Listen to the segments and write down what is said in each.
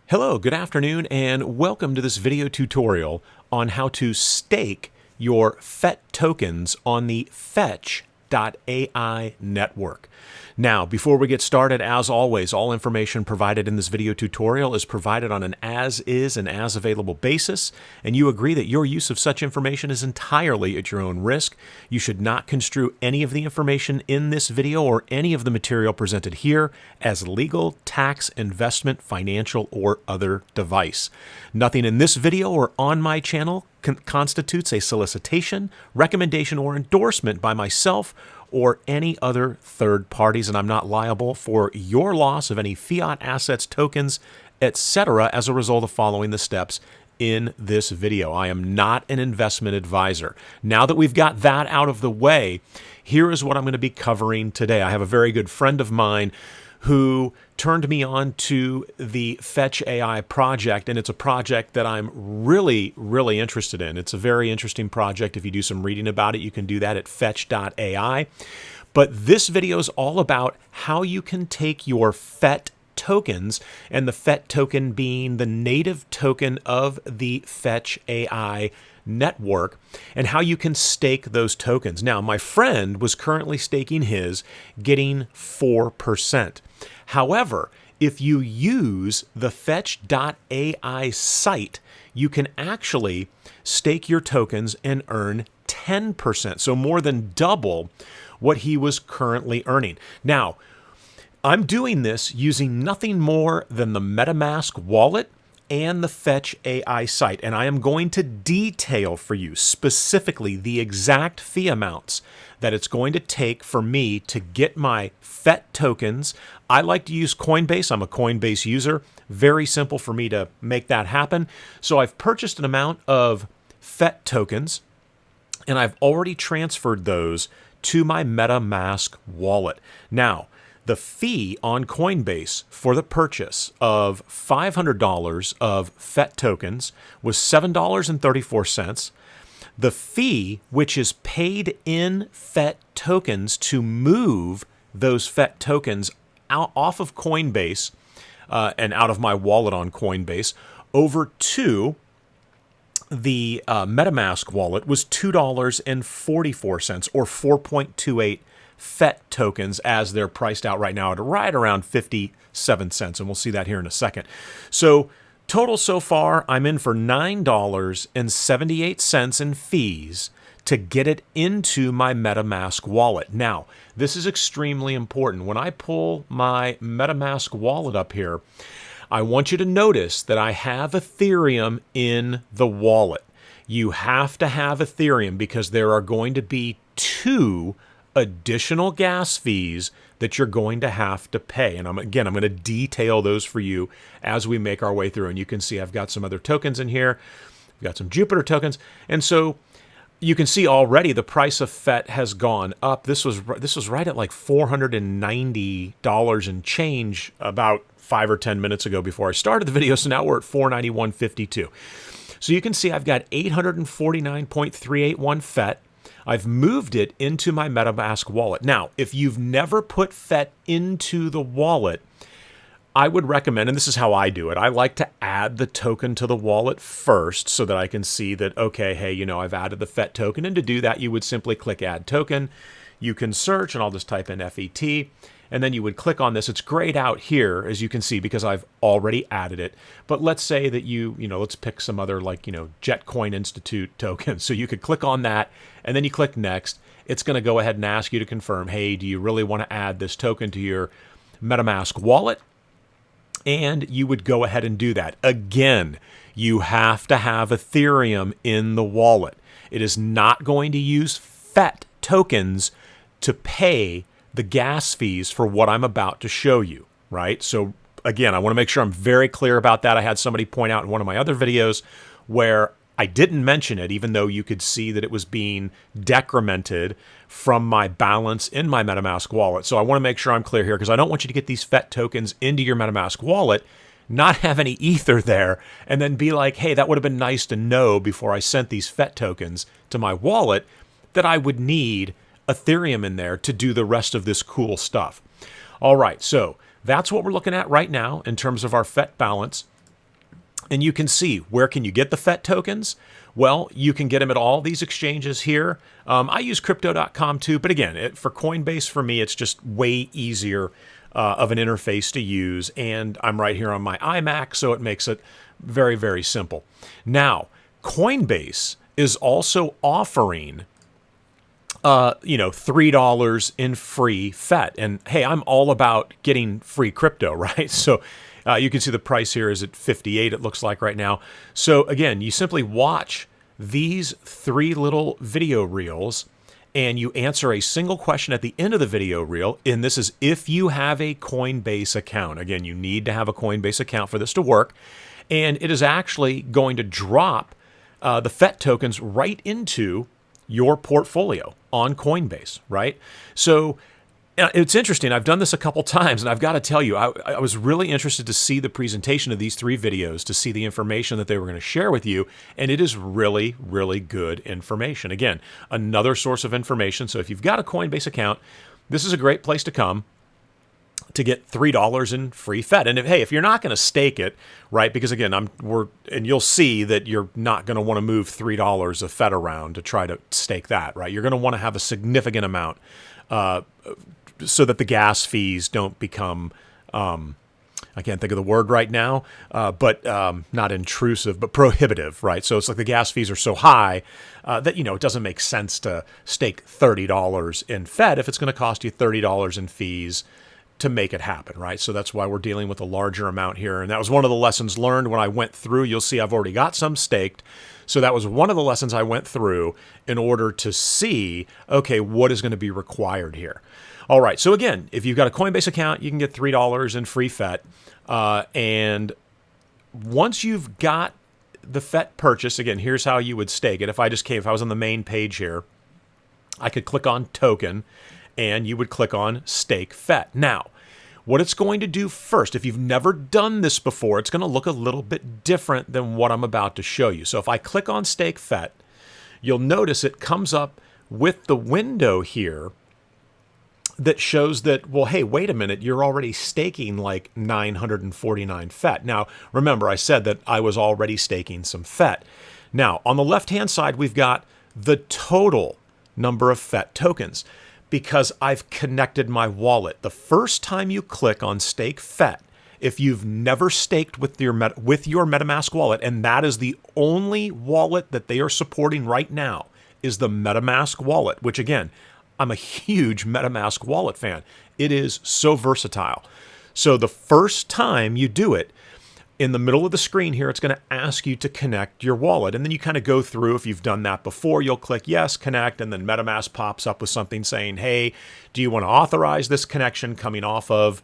Hello, good afternoon, and welcome to this video tutorial on how to stake your FET tokens on the fetch.ai network. Now, before we get started, as always, all information provided in this video tutorial is provided on an as-is and as-available basis, and you agree that your use of such information is entirely at your own risk. You should not construe any of the information in this video or any of the material presented here as legal, tax, investment, financial, or other advice. Nothing in this video or on my channel constitutes a solicitation, recommendation, or endorsement by myself or any other third parties, and I'm not liable for your loss of any fiat assets, tokens, etc. as a result of following the steps in this video. I am not an investment advisor. Now that we've got that out of the way, here is what I'm going to be covering today. I have a very good friend of mine who turned me on to the Fetch AI project, and it's a project that I'm really interested in. It's a very interesting project. If you do some reading about it, you can do that at fetch.ai. But this video is all about how you can take your FET tokens, and the FET token being the native token of the Fetch AI network, and how you can stake those tokens. Now, my friend was currently staking his, getting 4%. However, if you use the fetch.ai site, you can actually stake your tokens and earn 10%, so more than double what he was currently earning. Now, I'm doing this using nothing more than the MetaMask wallet and the Fetch AI site, and I am going to detail for you specifically the exact fee amounts that it's going to take for me to get my FET tokens. I like to use Coinbase. I'm a Coinbase user. Very simple for me to make that happen. So I've purchased an amount of FET tokens, and I've already transferred those to my MetaMask wallet. Now, the fee on Coinbase for the purchase of $500 of FET tokens was $7.34. The fee, which is paid in FET tokens to move those FET tokens off of Coinbase and out of my wallet on Coinbase over to the MetaMask wallet, was $2.44 or 4.28 FET tokens as they're priced out right now at right around 57 cents. And we'll see that here in a second. So total so far, I'm in for $9.78 in fees to get it into my MetaMask wallet. Now, this is extremely important. When I pull my MetaMask wallet up here, I want you to notice that I have Ethereum in the wallet. You have to have Ethereum because there are going to be 2 additional gas fees that you're going to have to pay. And I'm going to detail those for you as we make our way through. And you can see I've got some other tokens in here. I've got some Jupiter tokens. And so you can see already the price of FET has gone up. This was right at like $490 and change about 5 or 10 minutes ago before I started the video. So now we're at $491.52. So you can see I've got 849.381 FET. I've moved it into my MetaMask wallet. Now, if you've never put FET into the wallet, I would recommend, and this is how I do it, I like to add the token to the wallet first so that I can see that, okay, hey, I've added the FET token. And to do that, you would simply click Add Token. You can search, and I'll just type in FET. And then you would click on this. It's grayed out here, as you can see, because I've already added it. But let's say that let's pick some other Jetcoin Institute token. So you could click on that, and then you click Next. It's going to go ahead and ask you to confirm, hey, do you really want to add this token to your MetaMask wallet? And you would go ahead and do that. Again, you have to have Ethereum in the wallet. It is not going to use FET tokens to pay the gas fees for what I'm about to show you, right? So again, I want to make sure I'm very clear about that. I had somebody point out in one of my other videos where I didn't mention it, even though you could see that it was being decremented from my balance in my MetaMask wallet. So I want to make sure I'm clear here because I don't want you to get these FET tokens into your MetaMask wallet, not have any ether there, and then be like, hey, that would have been nice to know before I sent these FET tokens to my wallet that I would need Ethereum in there to do the rest of this cool stuff. All right, so that's what we're looking at right now in terms of our FET balance. And you can see, where can you get the FET tokens? Well, you can get them at all these exchanges here. I use crypto.com too, but again, for Coinbase, for me, it's just way easier of an interface to use. And I'm right here on my iMac, so it makes it very, very simple. Now, Coinbase is also offering $3 in free FET. And hey, I'm all about getting free crypto, right? So you can see the price here is at 58, it looks like right now. So again, you simply watch these 3 little video reels and you answer a single question at the end of the video reel. And this is if you have a Coinbase account. Again, you need to have a Coinbase account for this to work. And it is actually going to drop the FET tokens right into your portfolio on Coinbase, right? So it's interesting. I've done this a couple times, and I've got to tell you, I was really interested to see the presentation of these 3 videos, to see the information that they were going to share with you, and it is really, really good information. Again, another source of information. So if you've got a Coinbase account, this is a great place to come to get $3 in free FET. And if you're not going to stake it, right? Because again, and you'll see that you're not going to want to move $3 of FET around to try to stake that, right? You're going to want to have a significant amount so that the gas fees don't become, I can't think of the word right now, but not intrusive, but prohibitive, right? So it's like the gas fees are so high that, it doesn't make sense to stake $30 in FET if it's going to cost you $30 in fees to make it happen, right? So that's why we're dealing with a larger amount here. And that was one of the lessons learned when I went through. You'll see I've already got some staked. So that was one of the lessons I went through in order to see, okay, what is going to be required here? All right, so again, if you've got a Coinbase account, you can get $3 in free FET. And once you've got the FET purchase, again, here's how you would stake it. If I was on the main page here, I could click on token, and you would click on stake FET. Now, what it's going to do first, if you've never done this before, it's going to look a little bit different than what I'm about to show you. So if I click on stake FET, you'll notice it comes up with the window here that shows that, well, hey, wait a minute, you're already staking like 949 FET. Now, remember, I said that I was already staking some FET. Now, on the left-hand side, we've got the total number of FET tokens because I've connected my wallet. The first time you click on stake FET, if you've never staked with your MetaMask wallet, and that is the only wallet that they are supporting right now, is the MetaMask wallet, which again, I'm a huge MetaMask wallet fan. It is so versatile. So the first time you do it, in the middle of the screen here, it's going to ask you to connect your wallet. And then you kind of go through, if you've done that before, you'll click yes, connect, and then MetaMask pops up with something saying, hey, do you want to authorize this connection coming off of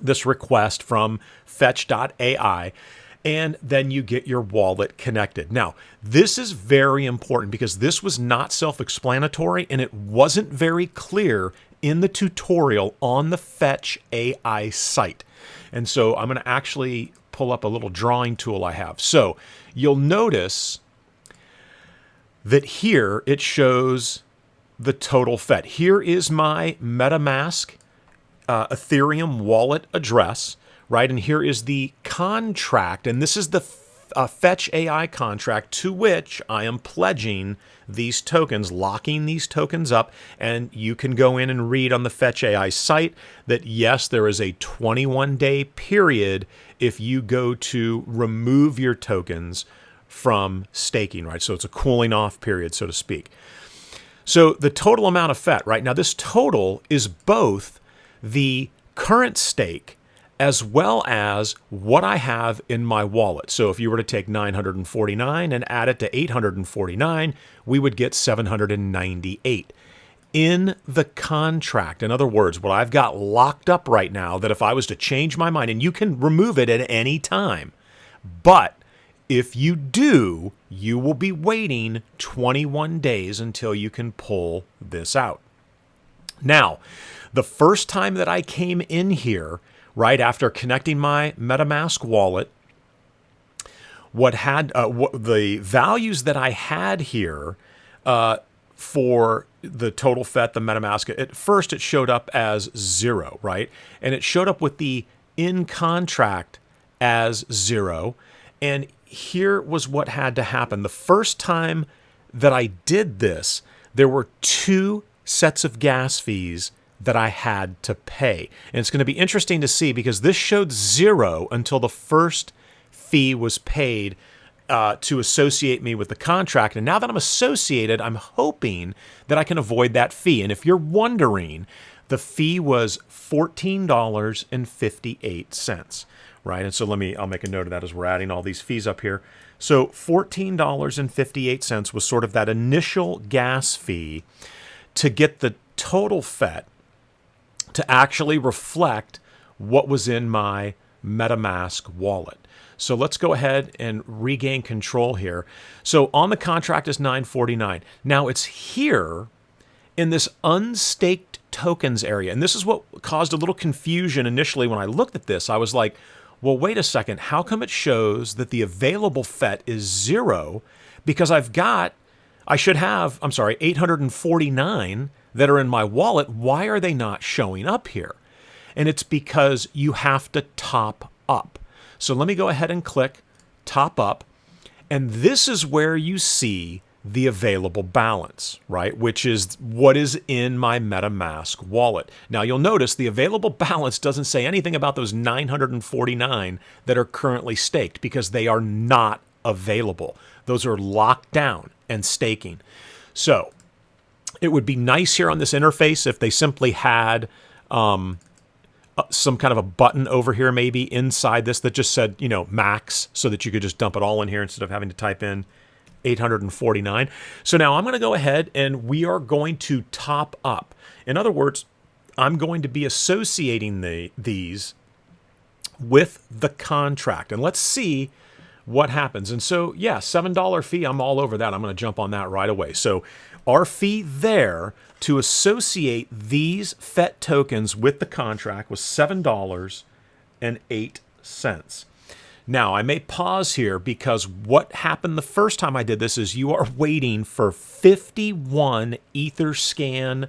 this request from fetch.ai? And then you get your wallet connected. Now, this is very important because this was not self-explanatory and it wasn't very clear in the tutorial on the Fetch AI site. And so I'm going to actually pull up a little drawing tool I have. So you'll notice that here it shows the total FET. Here is my MetaMask Ethereum wallet address. Right, and here is the contract, and this is the Fetch AI contract to which I am pledging these tokens, locking these tokens up, and you can go in and read on the Fetch AI site that yes, there is a 21-day period if you go to remove your tokens from staking, right? So it's a cooling off period, so to speak. So the total amount of FET, right? Now this total is both the current stake as well as what I have in my wallet. So if you were to take 949 and add it to 849, we would get 798. In the contract, in other words, what I've got locked up right now, that if I was to change my mind, and you can remove it at any time, but if you do, you will be waiting 21 days until you can pull this out. Now, the first time that I came in here, right after connecting my MetaMask wallet, the values that I had here for the total FET, the MetaMask, at first it showed up as 0, right? And it showed up with the in contract as 0. And here was what had to happen. The first time that I did this, there were 2 sets of gas fees that I had to pay. And it's going to be interesting to see because this showed 0 until the first fee was paid to associate me with the contract. And now that I'm associated, I'm hoping that I can avoid that fee. And if you're wondering, the fee was $14.58, right? And so I'll make a note of that as we're adding all these fees up here. So $14.58 was sort of that initial gas fee to get the total FET to actually reflect what was in my MetaMask wallet. So let's go ahead and regain control here. So on the contract is $9.49. Now it's here in this unstaked tokens area. And this is what caused a little confusion initially when I looked at this. I was like, well, wait a second. How come it shows that the available FET is 0? Because I should have 849 that are in my wallet. Why are they not showing up here? And it's because you have to top up. So let me go ahead and click top up. And this is where you see the available balance, right? Which is what is in my MetaMask wallet. Now you'll notice the available balance doesn't say anything about those 949 that are currently staked because they are not available. Those are locked down and staking. So it would be nice here on this interface if they simply had some kind of a button over here maybe inside this that just said, max, so that you could just dump it all in here instead of having to type in 849. So now I'm going to go ahead and we are going to top up. In other words, I'm going to be associating these with the contract. And let's see what happens. And so, yeah, $7 fee, I'm all over that. I'm going to jump on that right away. So our fee there to associate these FET tokens with the contract was $7.08. Now, I may pause here because what happened the first time I did this is you are waiting for 51 Etherscan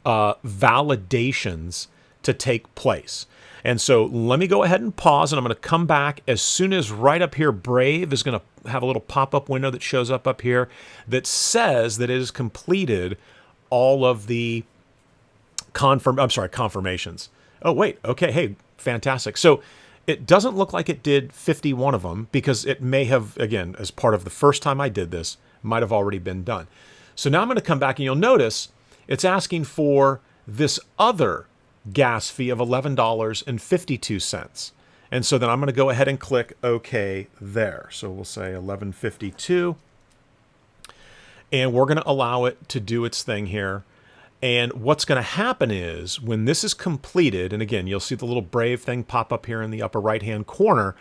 validations to take place. And so let me go ahead and pause, and I'm going to come back as soon as right up here, Brave is going to have a little pop-up window that shows up here that says that it has completed all of the confirmations. Oh, wait. Okay. Hey, fantastic. So it doesn't look like it did 51 of them because it may have, again, as part of the first time I did this, might have already been done. So now I'm going to come back and you'll notice it's asking for this other gas fee of $11.52. And so then I'm going to go ahead and click OK there. So we'll say $11.52. And we're going to allow it to do its thing here. And what's going to happen is when this is completed, and again, you'll see the little Brave thing pop up here in the upper right-hand corner,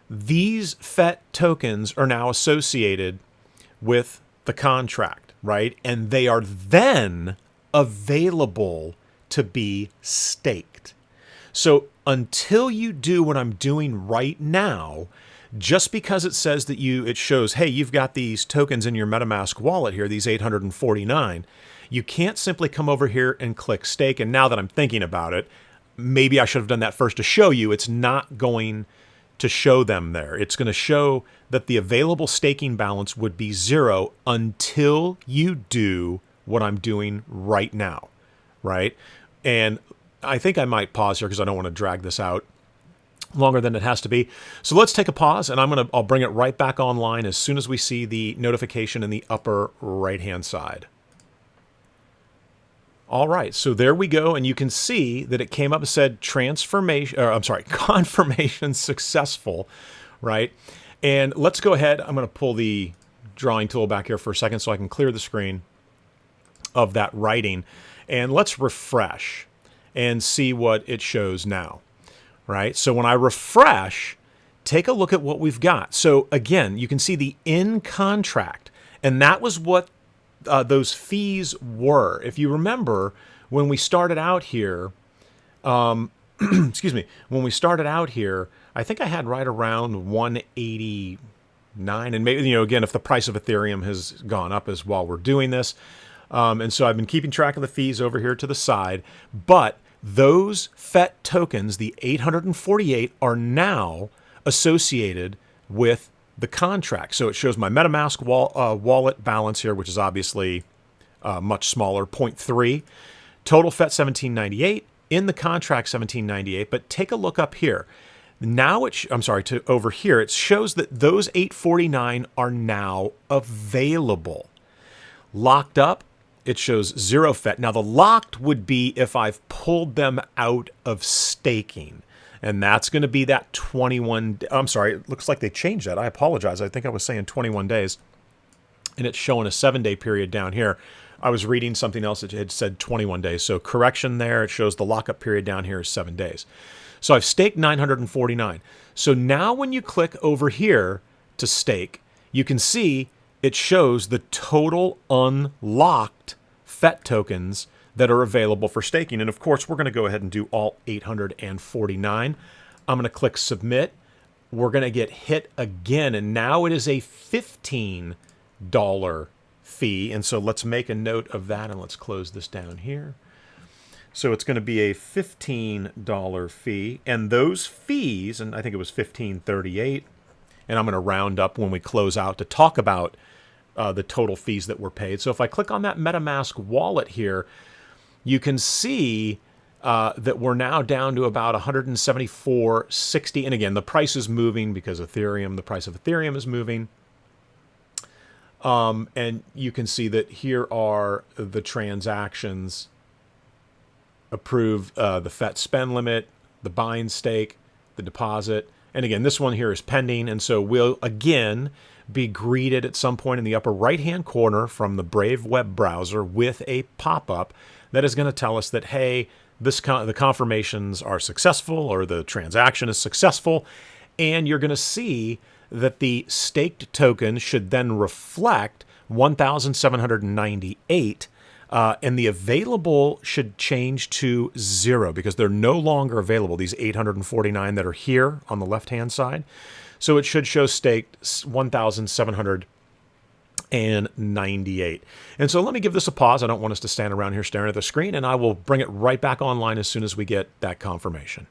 these FET tokens are now associated with the contract, right? And they are then available to be staked. So until you do what I'm doing right now, just because it says that it shows, hey, you've got these tokens in your MetaMask wallet here, these 849, you can't simply come over here and click stake. And now that I'm thinking about it, maybe I should have done that first to show you it's not going to show them there. It's going to show that the available staking balance would be 0 until you do what I'm doing right now, right? And I think I might pause here because I don't want to drag this out longer than it has to be. So let's take a pause, and I'll bring it right back online as soon as we see the notification in the upper right-hand side. All right, so there we go, and you can see that it came up and said confirmation successful, right? And let's go ahead. I'm going to pull the drawing tool back here for a second so I can clear the screen of that writing, and let's refresh and see what it shows now, right? So when I refresh, take a look at what we've got. So again, you can see the in contract, and that was what those fees were. If you remember, when we started out here, excuse me, when we started out here, I think I had right around 189, and maybe, again, if the price of Ethereum has gone up as while we're doing this. And so I've been keeping track of the fees over here to the side, but those FET tokens, the 848, are now associated with the contract. So it shows my MetaMask wallet balance here, which is obviously much smaller, 0.3. Total FET 1798, in the contract 1798, but take a look up here. Now over here, it shows that those 849 are now available. Locked up, it shows 0 FET. Now the locked would be if I've pulled them out of staking. And that's going to be that 21, I'm sorry, it looks like they changed that. I apologize. I think I was saying 21 days. And it's showing a 7-day period down here. I was reading something else that had said 21 days. So correction there, it shows the lockup period down here is 7 days. So I've staked 949. So now when you click over here to stake, you can see it shows the total unlocked FET tokens that are available for staking. And of course, we're going to go ahead and do all 849. I'm going to click submit. We're going to get hit again. And now it is a $15 fee. And so let's make a note of that and let's close this down here. So it's going to be a $15 fee. And those fees, and I think it was $15.38, and I'm going to round up when we close out to talk about the total fees that were paid. So if I click on that MetaMask wallet here, you can see that we're now down to about $174.60. And again, the price is moving because the price of Ethereum is moving. And you can see that here are the transactions approved, the FET spend limit, the buy and stake, the deposit. And again, this one here is pending. And so we'll again be greeted at some point in the upper right-hand corner from the Brave web browser with a pop-up that is going to tell us that, hey, the confirmations are successful or the transaction is successful. And you're going to see that the staked token should then reflect 1,798, and the available should change to 0 because they're no longer available, these 849 that are here on the left-hand side. So it should show staked 1,798. And so let me give this a pause. I don't want us to stand around here staring at the screen, and I will bring it right back online as soon as we get that confirmation.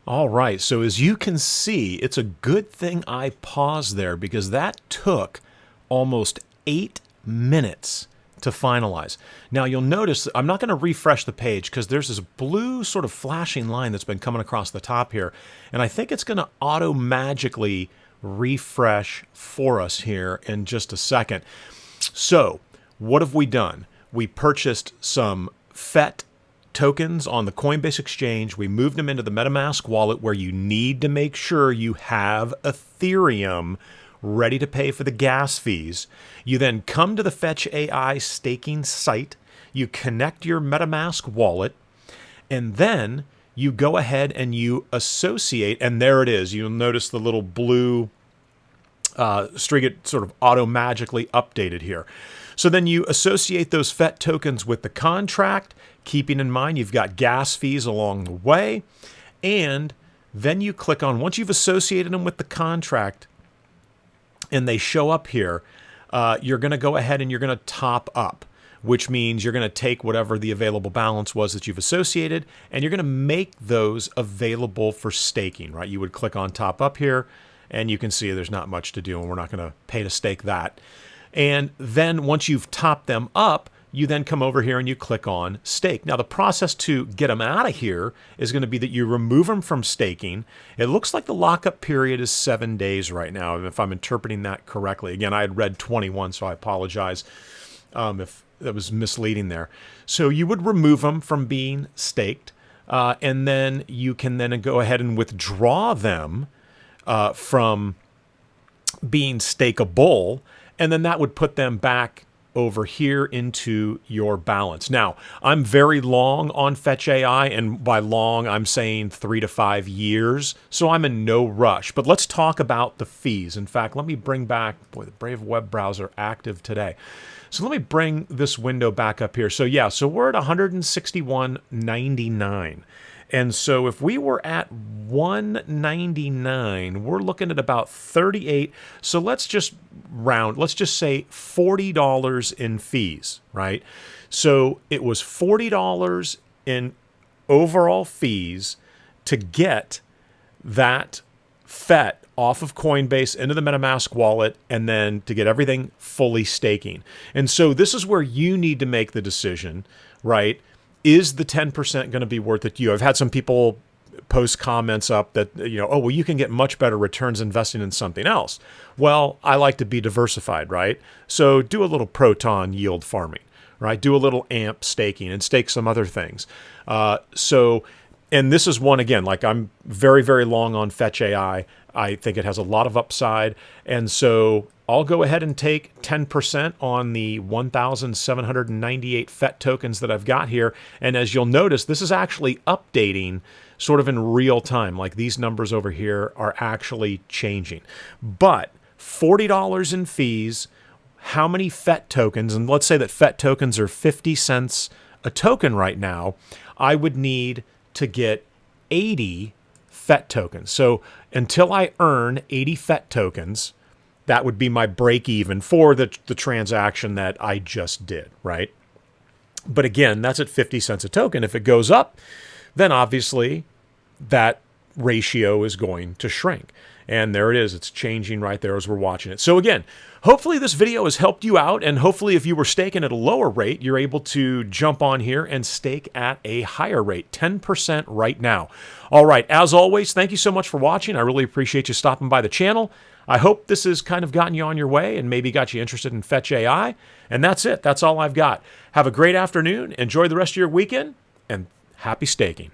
All right, so as you can see, it's a good thing I paused there because that took almost 8 minutes to finalize. Now you'll notice I'm not going to refresh the page because there's this blue sort of flashing line that's been coming across the top here. And I think it's going to auto-magically refresh for us here in just a second. So what have we done? We purchased some FET tokens on the Coinbase exchange. We moved them into the MetaMask wallet where you need to make sure you have Ethereum ready to pay for the gas fees. You then come to the Fetch.ai staking site, you connect your MetaMask wallet, and then you go ahead and you associate, and there it is. You'll notice the little blue string, it sort of auto-magically updated here. So then you associate those FET tokens with the contract, keeping in mind you've got gas fees along the way, and then you click on, once you've associated them with the contract, and they show up here, you're going to go ahead and you're going to top up, which means you're going to take whatever the available balance was that you've associated, and you're going to make those available for staking, right? You would click on top up here, and you can see there's not much to do, and we're not going to pay to stake that. And then once you've topped them up, you then come over here and you click on stake. Now, the process to get them out of here is going to be that you remove them from staking. It looks like the lockup period is 7 days right now, if I'm interpreting that correctly. Again, I had read 21, so I apologize if that was misleading there. So you would remove them from being staked, and then you can then go ahead and withdraw them from being stakeable, and then that would put them back over here into your balance. Now, I'm very long on Fetch.ai, and by long, I'm saying 3 to 5 years, so I'm in no rush. But let's talk about the fees. In fact, let me bring back, boy, the Brave web browser active today. So let me bring this window back up here. So yeah, so we're at $161.99. And so if we were at $199, we're looking at about 38. So let's just round, let's just say $40 in fees, right? So it was $40 in overall fees to get that FET off of Coinbase into the MetaMask wallet, and then to get everything fully staking. And so this is where you need to make the decision, right? Is the 10% going to be worth it to you? I've had some people post comments up that, oh, well, you can get much better returns investing in something else. Well, I like to be diversified, right? So do a little proton yield farming, right? Do a little AMP staking and stake some other things. And this is one, again, like I'm very, very long on Fetch AI. I think it has a lot of upside. And so I'll go ahead and take 10% on the 1,798 FET tokens that I've got here. And as you'll notice, this is actually updating sort of in real time. Like these numbers over here are actually changing. But $40 in fees, how many FET tokens? And let's say that FET tokens are 50 cents a token right now. I would need to get 80 FET tokens. So until I earn 80 FET tokens, that would be my break even for the transaction that I just did, right? But again, that's at 50 cents a token. If it goes up, then obviously that ratio is going to shrink. And there it is. It's changing right there as we're watching it. So again, hopefully this video has helped you out. And hopefully if you were staking at a lower rate, you're able to jump on here and stake at a higher rate, 10% right now. All right. As always, thank you so much for watching. I really appreciate you stopping by the channel. I hope this has kind of gotten you on your way and maybe got you interested in Fetch AI. And that's it. That's all I've got. Have a great afternoon. Enjoy the rest of your weekend and happy staking.